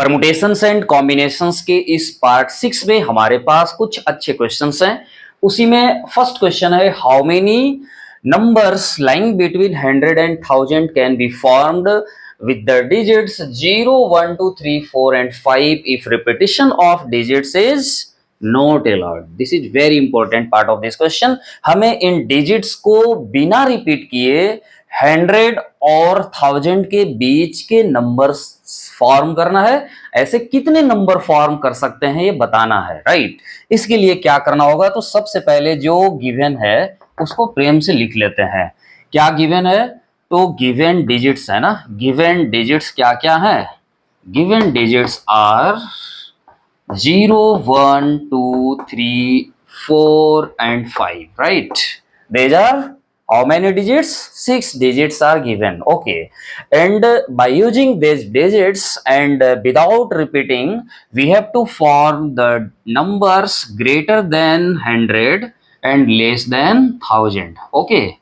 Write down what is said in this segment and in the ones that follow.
Permutations and combinations के इस part 6 में हमारे पास कुछ अच्छे क्वेश्चंस हैं। उसी में फर्स्ट क्वेश्चन है, how many numbers lying between 100 and 1000 can be formed with the digits 0, 1, 2, 3, 4 and 5 if repetition of digits is not allowed. This is very important part of this question. हमें इन digits को बिना repeat किए 100 और 1000 के बीच के numbers form करना है। ऐसे कितने नंबर फॉर्म कर सकते हैं ये बताना है, राइट। इसके लिए क्या करना होगा, तो सबसे पहले जो गिवन है उसको प्रेम से लिख लेते हैं। क्या गिवन है, तो गिवन डिजिट्स है ना, गिवन डिजिट्स क्या क्या है, given digits are 0, 1, 2, 3, 4 and 5, right? These are how many digits? 6 digits are given, okay. And by using these digits and without repeating, we have to form the numbers greater than 100 and less than 1000, okay.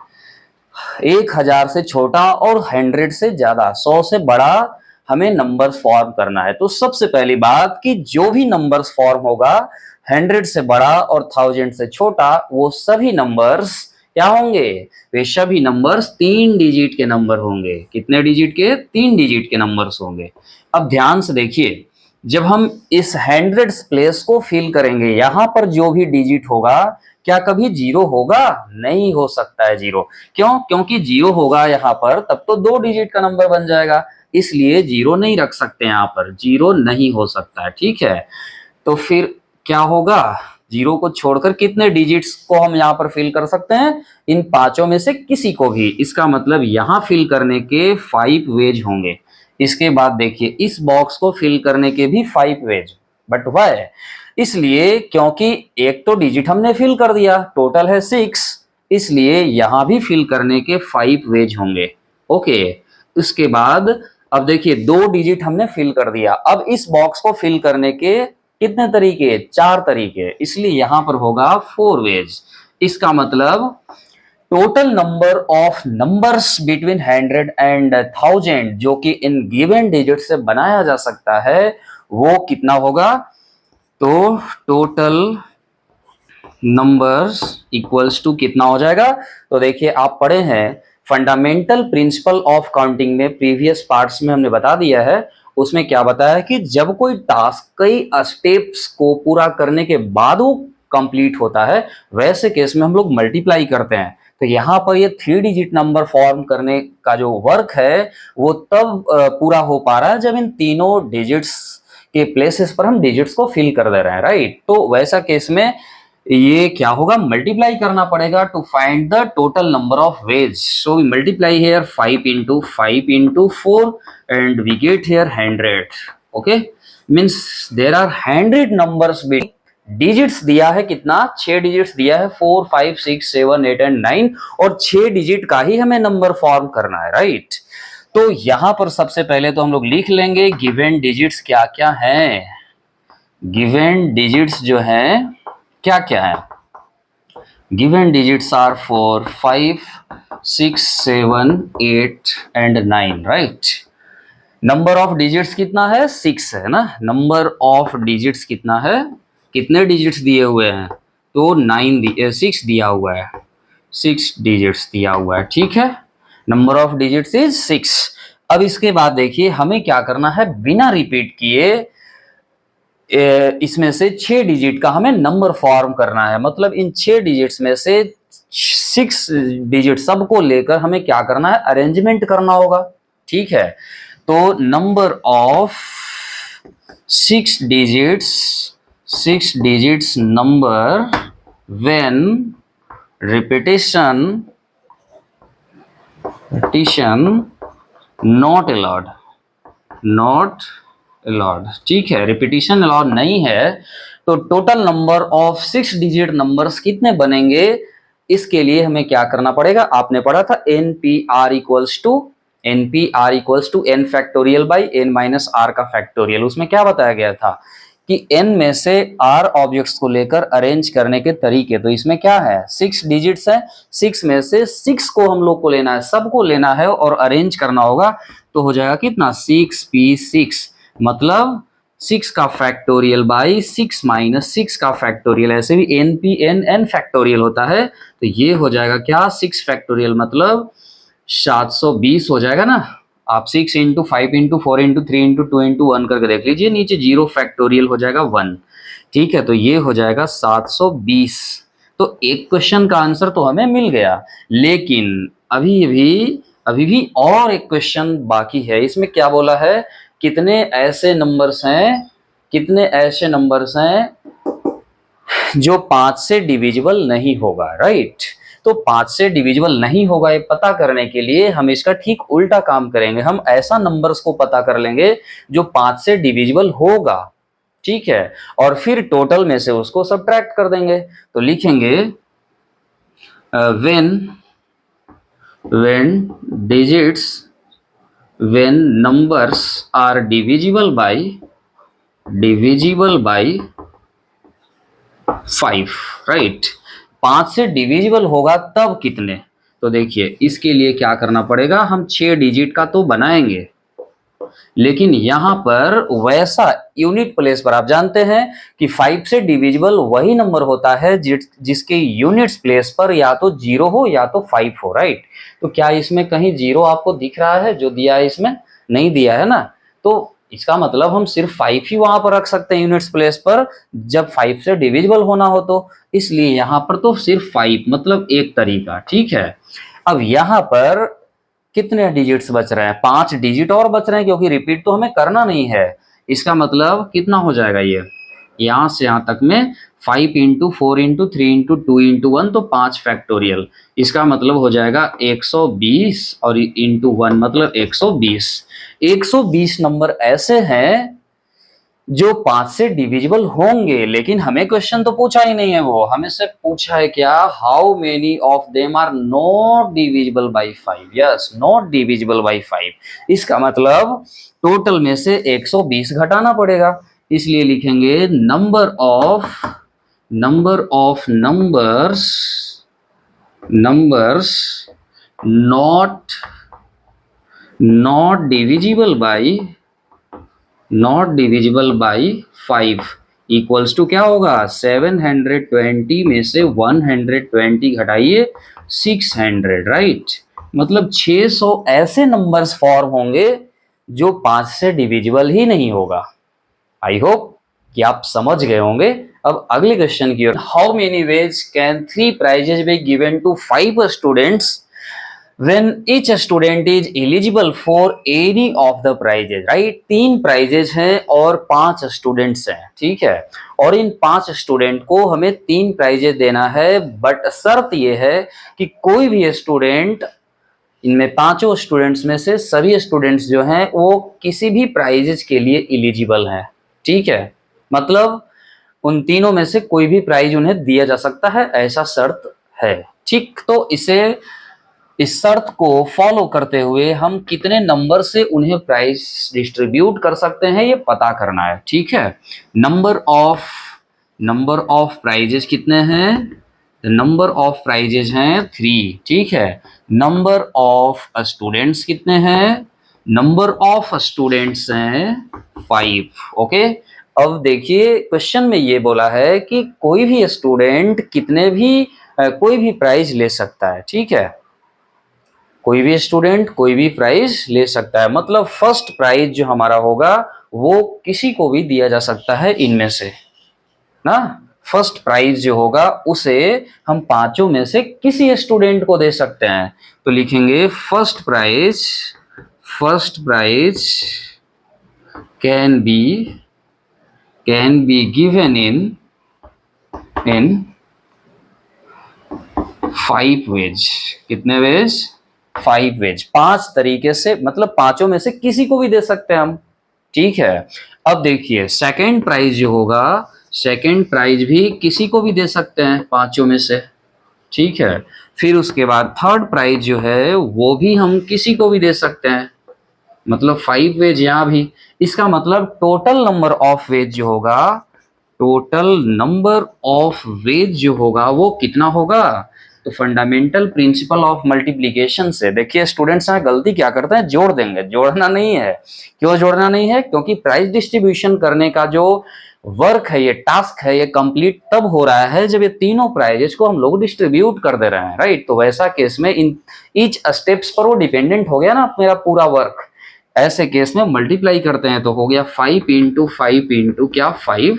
1000 से छोटा और 100 से ज्यादा, 100 से बड़ा हमें numbers form करना है। तो सबसे पहली बात कि जो भी नंबर्स फॉर्म होगा 100 से बड़ा और 1000 से छोटा, वो सभी नंबर्स क्या होंगे, वे सभी नंबर्स 3 डिजिट के नंबर होंगे। कितने डिजिट के? 3 डिजिट के नंबर्स होंगे। अब ध्यान से देखिए, जब हम इस 100 प्लेस को फिल करेंगे, यहां पर जो भी डिजिट होगा क्या कभी जीरो होगा? नहीं हो सकता है जीरो। क्यों? क्योंकि जीरो होगा यहाँ पर तब तो 2 डिजिट का नंबर बन जाएगा, इसलिए जीरो नहीं रख सकते, यहाँ पर जीरो नहीं हो सकता है, ठीक है। तो फिर क्या होगा, जीरो को छोड़कर कितने डिजिट्स को हम यहाँ पर फिल कर सकते हैं? इन पांचों में से किसी को भी। इसका मतलब यहाँ फिल करने के 5 वेज होंगे। इसके बाद देखिए, इस बॉक्स को फिल करने के भी 5 वेज, बट वाई? इसलिए क्योंकि एक तो डिजिट हमने फिल कर दिया, टोटल है 6, इसलिए यहां भी फिल करने के 5 वेज होंगे, ओके। उसके बाद अब देखिए, 2 डिजिट हमने फिल कर दिया। अब इस बॉक्स को फिल करने के कितने तरीके? 4 तरीके, इसलिए यहां पर होगा 4 वेज। इसका मतलब total number of numbers between 100 and 1000 जो कि इन गिवन डिजिट से बनाया जा सकता है, वो कितना होगा? तो टोटल नंबर्स इक्वल्स टू कितना हो जाएगा? तो देखिए, आप पढ़े हैं फंडामेंटल प्रिंसिपल ऑफ काउंटिंग में, प्रीवियस पार्ट्स में हमने बता दिया है। उसमें क्या बताया कि जब कोई टास्क कई स्टेप्स को पूरा करने के बाद वो कंप्लीट होता है, वैसे केस में हम लोग मल्टीप्लाई करते हैं। तो यहाँ पर ये 3 डिजिट नंबर फॉर्म करने का जो वर्क है वो तब पूरा हो पा रहा है जब इन तीनों डिजिट्स के प्लेसेस पर हम डिजिट्स को फिल कर दे रहे हैं, राइट। तो वैसा केस में ये क्या होगा, मल्टीप्लाई करना पड़ेगा to find the total number of ways. So we multiply here 5 into 5 into 4 and we get here 100, okay, means there are 100 numbers। Digits दिया है कितना? 6 डिजिट्स दिया है, 4, 5, 6, 7, 8 and 9, और 6 डिजिट का ही हमें नंबर फॉर्म करना है, राइट। तो यहां पर सबसे पहले तो हम लोग लिख लेंगे गिवन डिजिट्स क्या क्या हैं। गिवन डिजिट्स जो हैं क्या क्या है? Given digits are 4, 5, 6, 7, 8 and 9, right. Number of digits कितना है? 6 है ना। नंबर ऑफ डिजिट्स कितना है? कितने डिजिट्स दिए हुए हैं? तो 6 दिया हुआ है, 6 डिजिट्स दिया हुआ है, ठीक है। Number of digits is 6। अब इसके बाद देखिए, हमें क्या करना है, बिना रिपीट किए इसमें से 6 डिजिट का हमें नंबर फॉर्म करना है। मतलब इन 6 डिजिट्स में से 6 डिजिट सबको लेकर हमें क्या करना है, अरेंजमेंट करना होगा, ठीक है। तो number of 6 digits number when repetition not allowed, ठीक है। रिपीटिशन अलाउड नहीं है, तो total number of 6 digit numbers कितने बनेंगे? इसके लिए हमें क्या करना पड़ेगा? आपने पढ़ा था NPR equals to n factorial by n minus r का फैक्टोरियल। उसमें क्या बताया गया था कि n में से r ऑब्जेक्ट्स को लेकर अरेंज करने के तरीके। तो इसमें क्या है, 6 डिजिट्स है, 6 में से 6 को हम लोग को लेना है, सबको लेना है और अरेंज करना होगा। तो हो जाएगा कितना, 6p6, मतलब 6 का फैक्टोरियल बाई 6 माइनस 6 का फैक्टोरियल, ऐसे भी n p n n factorial होता है, तो ये हो जाएगा क्या 6 फैक्टोरियल मतलब 720 हो जाएगा ना। आप 6 into 5 into 4 into 3 into 2 into 1 करके देख लीजिए, नीचे 0 फैक्टोरियल हो जाएगा 1। ठीक है, तो ये हो जाएगा 720। तो एक क्वेश्चन का आंसर तो हमें मिल गया, लेकिन अभी भी और एक क्वेश्चन बाकी है। इसमें क्या बोला है, कितने ऐसे नंबर्स हैं जो 5 से डिविजिबल नहीं होगा, राइट। तो 5 से डिविजिबल नहीं होगा ये पता करने के लिए हम इसका ठीक उल्टा काम करेंगे। हम ऐसा नंबर्स को पता कर लेंगे जो 5 से डिविजिबल होगा, ठीक है, और फिर टोटल में से उसको सब्ट्रैक्ट कर देंगे। तो लिखेंगे when numbers are divisible by 5, right. 5 से डिविजिबल होगा तब कितने, तो देखिए इसके लिए क्या करना पड़ेगा, हम 6 डिजिट का तो बनाएंगे, लेकिन यहां पर वैसा यूनिट प्लेस पर आप जानते हैं कि 5 से डिविजिबल वही नंबर होता है जिसके यूनिट्स प्लेस पर या तो 0 हो या तो 5 हो, राइट। तो क्या इसमें कहीं 0 आपको दिख रहा है, जो दिया है इसमें नहीं दिया है ना, तो इसका मतलब हम सिर्फ 5 ही वहां पर रख सकते हैं यूनिट्स प्लेस पर जब 5 से डिविजिबल होना हो, तो इसलिए यहां पर तो सिर्फ 5 मतलब एक तरीका, ठीक है। अब यहां पर कितने डिजिट्स बच रहे हैं, 5 डिजिट और बच रहे हैं, क्योंकि रिपीट तो हमें करना नहीं है। इसका मतलब कितना हो जाएगा, ये यहां से यहां तक में 5 इंटू 4 इंटू 3 इंटू 2 इंटू 1, तो 5 फैक्टोरियल। इसका मतलब हो जाएगा 120 और इंटू 1 मतलब 120। 120 नंबर ऐसे हैं जो 5 से डिविजिबल होंगे, लेकिन हमें क्वेश्चन तो पूछा ही नहीं है, वो हमें सिर्फ पूछा है क्या, how many of them are not divisible by 5। Yes, not divisible by 5। इसका मतलब टोटल में से 120 घटाना पड़ेगा, इसलिए लिखेंगे number of numbers not divisible by 5 equals to क्या होगा, 720 में से 120 घटाइए 600, राइट। मतलब 600 ऐसे नंबर्स फॉर्म होंगे जो 5 से डिविजिबल ही नहीं होगा। आई होप कि आप समझ गए होंगे। अब अगले क्वेश्चन की ओर, how many ways can 3 prizes be given to 5 students when each student is eligible for any of the prizes, right। 3 prizes हैं और 5 स्टूडेंट्स हैं, ठीक है, और इन 5 स्टूडेंट को हमें 3 प्राइजेज देना है, बट शर्त यह है कि कोई भी स्टूडेंट, इनमें 5 स्टूडेंट्स में से सभी स्टूडेंट्स जो हैं वो किसी भी प्राइजेज के लिए एलिजिबल हैं, ठीक है। मतलब उन तीनों में से कोई भी प्राइज उन्हें दिया जा सकता है, ऐसा शर्त है, ठीक। तो इस शर्त को फॉलो करते हुए हम कितने नंबर से उन्हें प्राइज डिस्ट्रीब्यूट कर सकते हैं ये पता करना है, ठीक है। नंबर ऑफ प्राइजेस कितने हैं, नंबर ऑफ प्राइजेस हैं 3, ठीक है। नंबर ऑफ स्टूडेंट्स कितने हैं, नंबर ऑफ स्टूडेंट्स हैं 5, ओके। अब देखिए क्वेश्चन में ये बोला है कि कोई भी स्टूडेंट कोई भी प्राइज ले सकता है, ठीक है, कोई भी स्टूडेंट कोई भी प्राइज ले सकता है। मतलब फर्स्ट प्राइज जो हमारा होगा वो किसी को भी दिया जा सकता है इनमें से ना। फर्स्ट प्राइज जो होगा उसे हम 5 में से किसी स्टूडेंट को दे सकते हैं। तो लिखेंगे first prize can be given in 5 ways. कितने वेज, 5 वेज, 5 तरीके से, मतलब 5 में से किसी को भी दे सकते हैं हम, ठीक है। अब देखिए सेकंड प्राइज जो होगा, सेकंड प्राइज भी किसी को भी दे सकते हैं 5 में से, ठीक है। फिर उसके बाद थर्ड प्राइज जो है वो भी हम किसी को भी दे सकते हैं, मतलब 5 वेज यहां भी। इसका मतलब टोटल नंबर ऑफ वेज जो होगा वो कितना होगा, तो फंडामेंटल प्रिंसिपल ऑफ मल्टीप्लीकेशन से देखिए स्टूडेंट्स यहाँ गलती क्या करते हैं, जोड़ देंगे, जोड़ना नहीं है। क्यों जोड़ना नहीं है? क्योंकि प्राइस डिस्ट्रीब्यूशन करने का जो वर्क है, ये टास्क है, ये कंप्लीट तब हो रहा है जब ये तीनों प्राइजेस को हम लोग डिस्ट्रीब्यूट कर दे रहे हैं, राइट। तो वैसा केस में इन ईच स्टेप्स पर वो डिपेंडेंट हो गया ना मेरा पूरा वर्क। ऐसे केस में मल्टीप्लाई करते हैं तो हो गया 5 इंटू 5 इंटू क्या 5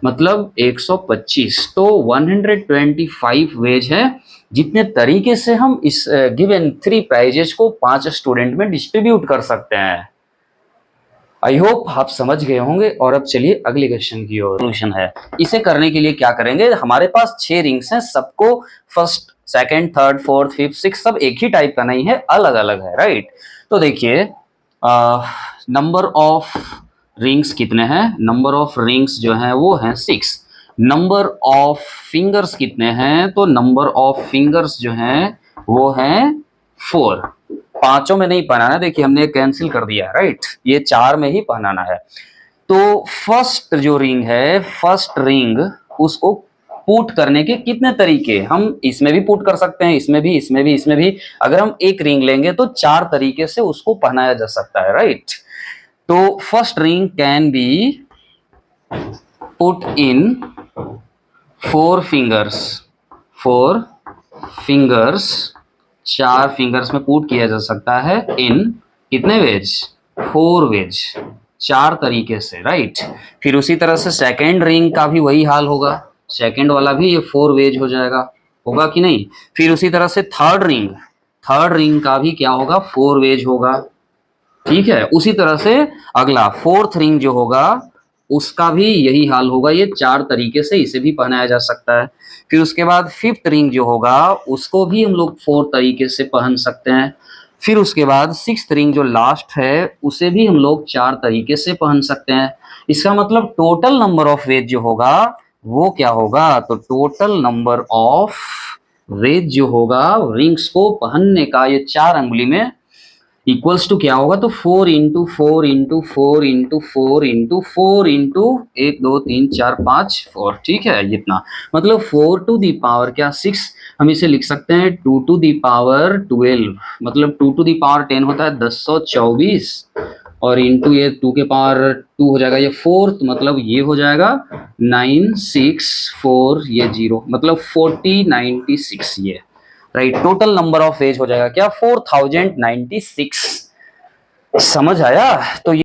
मतलब 125। तो 125 वेज है जितने तरीके से हम इस गिवन 3 प्राइजेस को 5 स्टूडेंट में डिस्ट्रीब्यूट कर सकते हैं। आई होप आप समझ गए होंगे। और अब चलिए अगले क्वेश्चन की ओर। सोल्यूशन है, इसे करने के लिए क्या करेंगे, हमारे पास 6 रिंग्स हैं, सबको first second third fourth fifth six सब एक ही टाइप का नहीं है, अलग अलग है, राइट। तो देखिए नंबर ऑफ रिंग्स कितने हैं, नंबर ऑफ रिंग्स जो है वो है 6। नंबर ऑफ फिंगर्स कितने हैं, तो नंबर ऑफ फिंगर्स जो हैं वो हैं 4। पांचों में नहीं पहनाना, देखिए हमने कैंसिल कर दिया, राइट, ये 4 में ही पहनाना है। तो फर्स्ट जो रिंग है, फर्स्ट रिंग उसको पुट करने के कितने तरीके, हम इसमें भी पुट कर सकते हैं, इसमें भी, इसमें भी, इसमें भी। अगर हम एक रिंग लेंगे तो 4 तरीके से उसको पहनाया जा सकता है, राइट। तो first ring can be put in 4 fingers, 4 fingers, 4 fingers में पुट किया जा सकता है इन कितने वेज, 4 वेज, 4 तरीके से, राइट। फिर उसी तरह से सेकेंड रिंग का भी वही हाल होगा, सेकेंड वाला भी ये 4 वेज हो जाएगा, होगा कि नहीं। फिर उसी तरह से थर्ड रिंग का भी क्या होगा, 4 वेज होगा, ठीक है। उसी तरह से अगला फोर्थ रिंग जो होगा उसका भी यही हाल होगा, ये 4 तरीके से इसे भी पहनाया जा सकता है। फिर उसके बाद फिफ्थ रिंग जो होगा उसको भी हम लोग 4 तरीके से पहन सकते हैं। फिर उसके बाद सिक्स्थ रिंग जो लास्ट है उसे भी हम लोग 4 तरीके से पहन सकते हैं। इसका मतलब टोटल नंबर ऑफ वेज जो होगा वो क्या होगा, तो टोटल नंबर ऑफ वेज जो होगा रिंग्स को पहनने का ये 4 अंगुली में इक्वल्स टू क्या होगा, तो 4 into 4 into 4 into 4 into 4 into 1 2 3 4 5 4, ठीक है। इतना मतलब 4 टू दी पावर क्या 6, हम इसे लिख सकते हैं 2 टू दी पावर 12, मतलब 2 टू दी पावर 10 होता है 1024, और इंटू ये 2 के पावर 2 हो जाएगा ये 4, मतलब ये हो जाएगा 9 6 4 ये 0, मतलब 4096 ये, right. Total number of veg हो जाएगा क्या 4096। समझ आया? तो ये